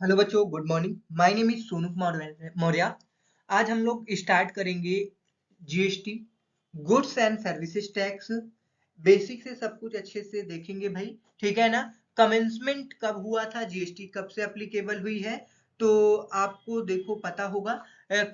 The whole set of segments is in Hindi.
हेलो बच्चों, good morning. My name is Sonu Kumar Maurya. आज हम लोग स्टार्ट करेंगे GST, goods and services tax. Basic से सब कुछ अच्छे से देखेंगे भाई, ठीक है ना। कमेंसमेंट कब हुआ था, जीएसटी कब से एप्लीकेबल हुई है, तो आपको देखो पता होगा।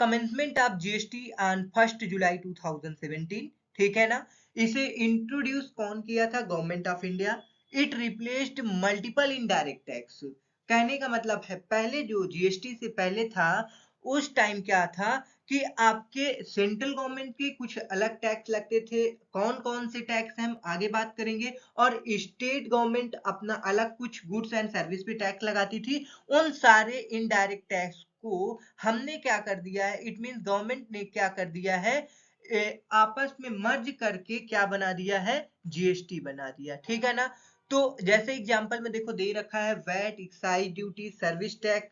कमेंसमेंट ऑफ जीएसटी ऑन 1 जुलाई 2017, ठीक है ना। इसे इंट्रोड्यूस कौन किया था? Government of India. It replaced multiple indirect tax. कहने का मतलब है पहले जो जीएसटी से पहले था, उस टाइम क्या था कि आपके सेंट्रल गवर्नमेंट के कुछ अलग टैक्स लगते थे। कौन कौन से टैक्स हम आगे बात करेंगे। और स्टेट गवर्नमेंट अपना अलग कुछ गुड्स एंड सर्विस पे टैक्स लगाती थी। उन सारे इनडायरेक्ट टैक्स को हमने क्या कर दिया है, इट मींस गवर्नमेंट ने क्या कर दिया है, आपस में मर्ज करके क्या बना दिया है, जीएसटी बना दिया, ठीक है ना। तो जैसे एग्जांपल में देखो दे रखा है VAT, excise duty, service tax,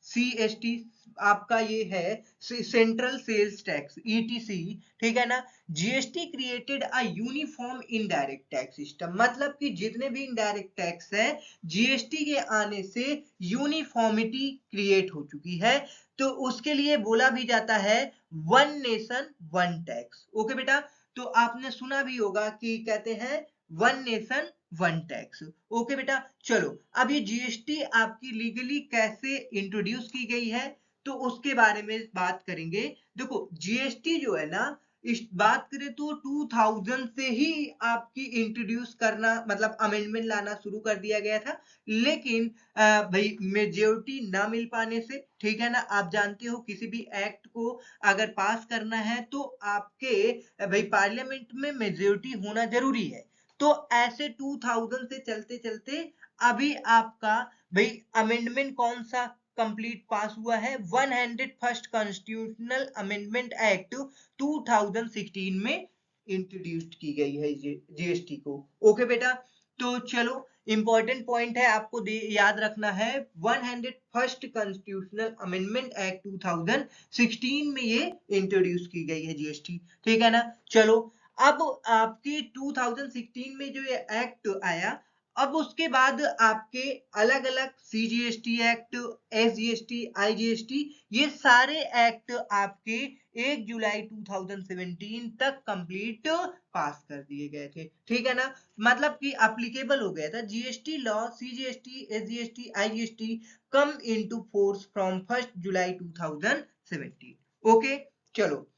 CST, आपका ये है सेंट्रल सेल्स टैक्स, ईटीसी, ठीक है ना। GST created a uniform indirect tax system, मतलब कि जितने भी इनडायरेक्ट टैक्स है, जीएसटी के आने से यूनिफॉर्मिटी क्रिएट हो चुकी है। तो उसके लिए बोला भी जाता है one nation one tax. Okay बेटा, तो आपने सुना भी होगा कि कहते हैं one nation one tax. Okay बेटा, चलो अब ये जीएसटी आपकी लीगली कैसे इंट्रोड्यूस की गई है, तो उसके बारे में बात करेंगे। देखो जीएसटी जो है ना, इस बात करें तो 2000 से ही आपकी इंट्रोड्यूस करना, मतलब अमेंडमेंट लाना शुरू कर दिया गया था। लेकिन भाई मेजोरिटी ना मिल पाने से, ठीक है ना, आप जानते हो किसी भी एक्ट को अगर पास करना है तो आपके भाई पार्लियामेंट में मेजोरिटी होना जरूरी है। तो ऐसे 2000 से चलते चलते अभी आपका भाई अमेंडमेंट कौन सा कंप्लीट पास हुआ है, 101st कॉन्स्टिट्यूशनल अमेंडमेंट एक्ट 2016 में इंट्रोड्यूस्ड की गई है जीएसटी को। ओके बेटा, तो चलो इंपॉर्टेंट पॉइंट है, आपको याद रखना है 101st कॉन्स्टिट्यूशनल अमेंडमेंट एक्ट 2016 में ये इंट्रोड्यूस की गई है जीएसटी, ठीक है ना। चलो अब आपकी 2016 में जो ये एक्ट आया, अब उसके बाद आपके अलग अलग सीजीएसटी एक्ट, एसजीएसटी, आईजीएसटी, ये सारे एक्ट आपके 1 जुलाई 2017 तक कंप्लीट पास कर दिए गए थे, ठीक है ना। मतलब कि एप्लीकेबल हो गया था GST law, CGST, SGST, IGST come into force from 1 July 2017। Okay, चलो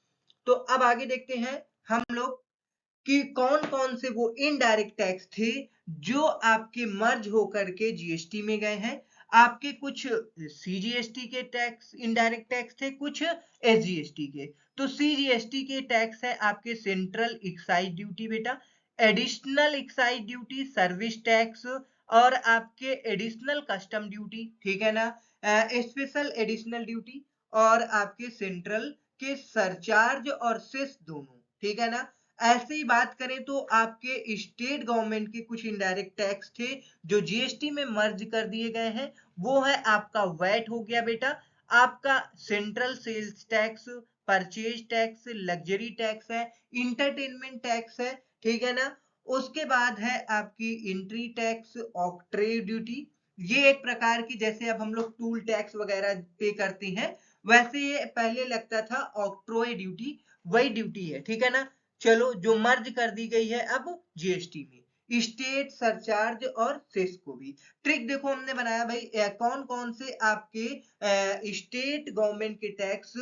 तो अब आगे देखते हैं हम लोग कि कौन कौन से वो इनडायरेक्ट टैक्स थे जो आपके मर्ज होकर के जीएसटी में गए हैं। आपके कुछ सीजीएसटी के टैक्स इनडायरेक्ट टैक्स थे, कुछ एसजीएसटी के। तो सीजीएसटी के टैक्स है आपके सेंट्रल एक्साइज ड्यूटी बेटा, additional excise duty, service tax, और आपके एडिशनल कस्टम ड्यूटी, ठीक है ना, स्पेशल एडिशनल ड्यूटी, और आपके सेंट्रल के सरचार्ज और सेस दोनों, ठीक है ना। ऐसे ही बात करें तो आपके स्टेट गवर्नमेंट के कुछ इनडायरेक्ट टैक्स थे जो जीएसटी में मर्ज कर दिए गए हैं। वो है आपका वैट हो गया बेटा, आपका central sales tax, purchase tax, luxury tax है, इंटरटेनमेंट टैक्स है, ठीक है ना। उसके बाद है आपकी इंट्री टैक्स, ऑक्ट्रे ड्यूटी। ये एक प्रकार की, जैसे अब हम लोग टूल टैक्स वगैरह पे करते हैं, वैसे ये पहले लगता था ऑक्ट्रोय ड्यूटी, वही ड्यूटी है, ठीक है ना। चलो जो मर्ज कर दी गई है अब जीएसटी में, स्टेट सरचार्ज और सेस को भी। ट्रिक देखो हमने बनाया भाई, कौन कौन से आपके स्टेट गवर्नमेंट के टैक्स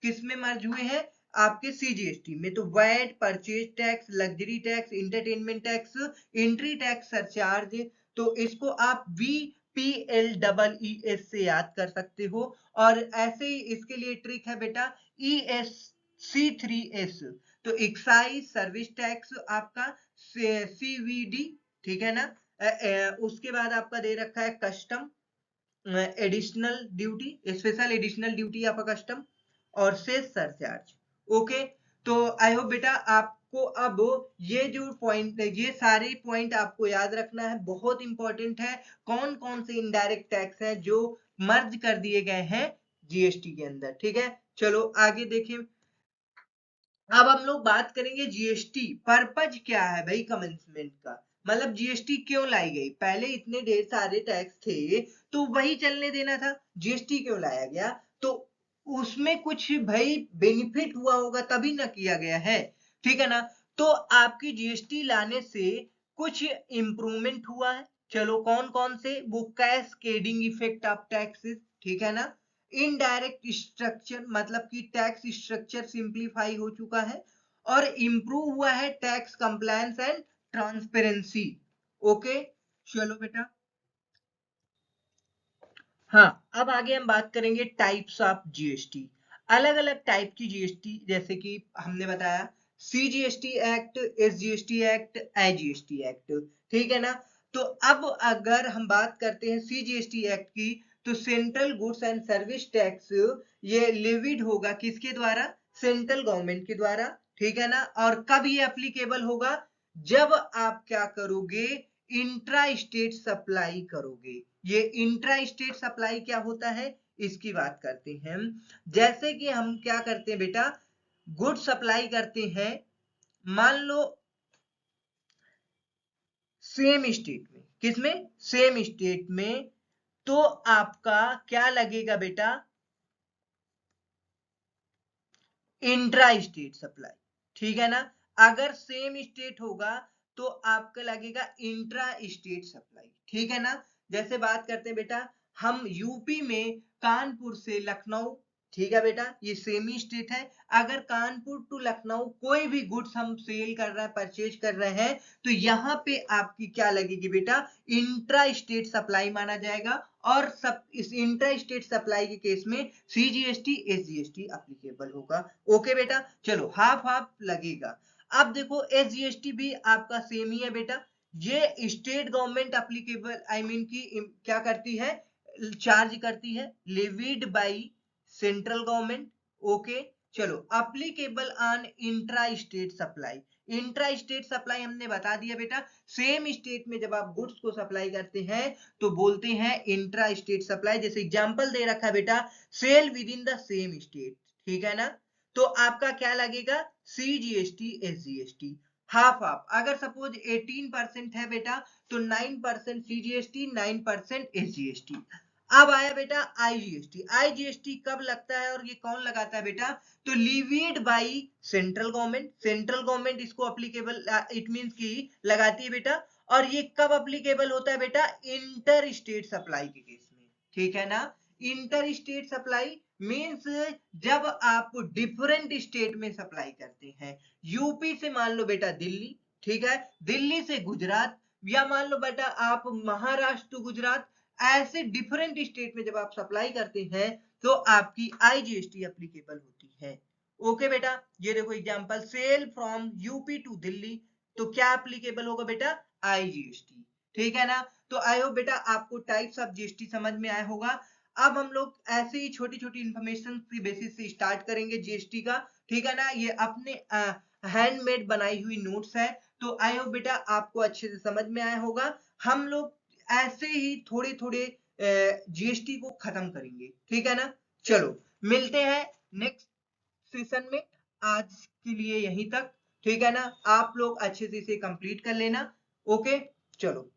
किस में मर्ज हुए हैं, आपके सीजीएसटी में। तो VAT, purchase tax, luxury tax, entertainment tax, entry tax, surcharge. तो इसको आप VPLEES से याद कर सकते हो। और ऐसे ही इसके लिए ट्रिक है बेटा, ESC3S। तो एक्साइज सर्विस टैक्स आपका सीवीडी, ठीक है ना। उसके बाद आपका दे रखा है custom additional duty, special additional duty आपका कस्टम, और सेस सरचार्ज। ओके, तो आई होप बेटा आपको अब ये जो पॉइंट, ये सारे पॉइंट आपको याद रखना है, बहुत इंपॉर्टेंट है। कौन कौन से इनडायरेक्ट टैक्स है जो मर्ज कर दिए गए हैं जीएसटी के अंदर, ठीक है। चलो आगे देखें, अब हम लोग बात करेंगे जीएसटी पर्पज क्या है भाई कमेंसमेंट का। मतलब जीएसटी क्यों लाई गई? पहले इतने ढेर सारे टैक्स थे तो वही चलने देना था, जीएसटी क्यों लाया गया? तो उसमें कुछ भाई बेनिफिट हुआ होगा तभी ना किया गया है, ठीक है ना? तो आपकी जीएसटी लाने से कुछ इम्प्रूवमेंट हुआ है। चलो कौन कौन से? वो कैस्केडिंग इफेक्ट ऑफ टैक्सेस, ठीक है ना? इनडायरेक्ट स्ट्रक्चर मतलब कि टैक्स स्ट्रक्चर सिंप्लीफाई हो चुका है और इम्प्रूव हुआ है tax compliance and transparency. Okay, चलो बेटा। हाँ, अब आगे हम बात करेंगे टाइप्स ऑफ जीएसटी। अलग अलग टाइप की जीएसटी, जैसे कि हमने बताया CGST act, SGST act, IGST act, ठीक है ना? तो अब अगर हम बात करते हैं सीजीएसटी एक्ट की, तो central goods and service tax ये लेविड होगा किसके द्वारा? सेंट्रल गवर्नमेंट के द्वारा, ठीक है ना? और कब ये एप्लीकेबल होगा? जब आप क्या करोगे? इंट्रा स्टेट सप्लाई करोगे। ये इंट्रा स्टेट सप्लाई क्या होता है, इसकी बात करते हैं। जैसे कि हम क्या करते हैं बेटा, गुड सप्लाई करते हैं, मान लो सेम स्टेट में, किसमें? सेम स्टेट में, तो आपका क्या लगेगा बेटा? इंट्रा स्टेट सप्लाई, ठीक है ना? अगर सेम स्टेट होगा तो आपका लगेगा इंट्रा स्टेट सप्लाई, ठीक है ना? जैसे बात करते हैं बेटा, हम यूपी में कानपुर से लखनऊ, ठीक है बेटा, ये सेम ही स्टेट है। अगर कानपुर टू लखनऊ कोई भी गुड्स हम सेल कर रहे हैं, परचेज कर रहे हैं, तो यहाँ पे आपकी क्या लगेगी बेटा? इंट्रा स्टेट सप्लाई माना जाएगा। और सब इस इंटर स्टेट सप्लाई के केस में सीजीएसटी एसजीएसटी एप्लीकेबल होगा। ओके बेटा, चलो हाफ हाफ लगेगा। अब देखो एसजीएसटी भी आपका सेम ही है बेटा, ये state government applicable I mean की क्या करती है? चार्ज करती है, levied by central government. Okay, चलो applicable on intra state supply. Intra state supply हमने बता दिया बेटा, सेम स्टेट में जब आप गुड्स को सप्लाई करते हैं तो बोलते हैं इंट्रा स्टेट सप्लाई। जैसे एग्जांपल दे रखा है बेटा, sale within the same state, ठीक है ना? तो आपका क्या लगेगा? CGST SGST half half. अगर सपोज 18% है बेटा तो 9% सीजीएसटी, 9% एसजीएसटी। अब आया बेटा आईजीएसटी। आईजीएसटी कब लगता है और ये कौन लगाता है बेटा? तो levied by central government. Central government इसको एप्लीकेबल इट मींस की लगाती है बेटा। और ये कब एप्लीकेबल होता है बेटा? इंटर स्टेट सप्लाई के केस में, ठीक है ना? इंटर स्टेट सप्लाई मींस जब आप डिफरेंट स्टेट में सप्लाई करते हैं, यूपी से मान लो बेटा दिल्ली, ठीक है, दिल्ली से गुजरात, या मान लो बेटा आप महाराष्ट्र टू गुजरात, ऐसे डिफरेंट स्टेट में जब आप सप्लाई करते हैं तो आपकी आईजीएसटी एप्लीकेबल होती है। ओके बेटा, ये देखो example, sale from UP to Delhi, तो क्या एप्लीकेबल होगा बेटा? आईजीएसटी, ठीक है ना? तो आई होप बेटा आपको टाइप्स ऑफ जीएसटी समझ में आया होगा। अब हम लोग ऐसे ही छोटी छोटी इंफॉर्मेशन की बेसिस से स्टार्ट करेंगे जीएसटी का, ठीक है ना? ये अपने हैंडमेड बनाई हुई नोट्स है, तो आई होप बेटा आपको अच्छे से समझ में आया होगा। हम लोग ऐसे ही थोड़े थोड़े जीएसटी को खत्म करेंगे, ठीक है ना? चलो मिलते हैं नेक्स्ट सेशन में। आज के लिए यहीं तक, ठीक है ना? आप लोग अच्छे से इसे कंप्लीट कर लेना। ओके, चलो।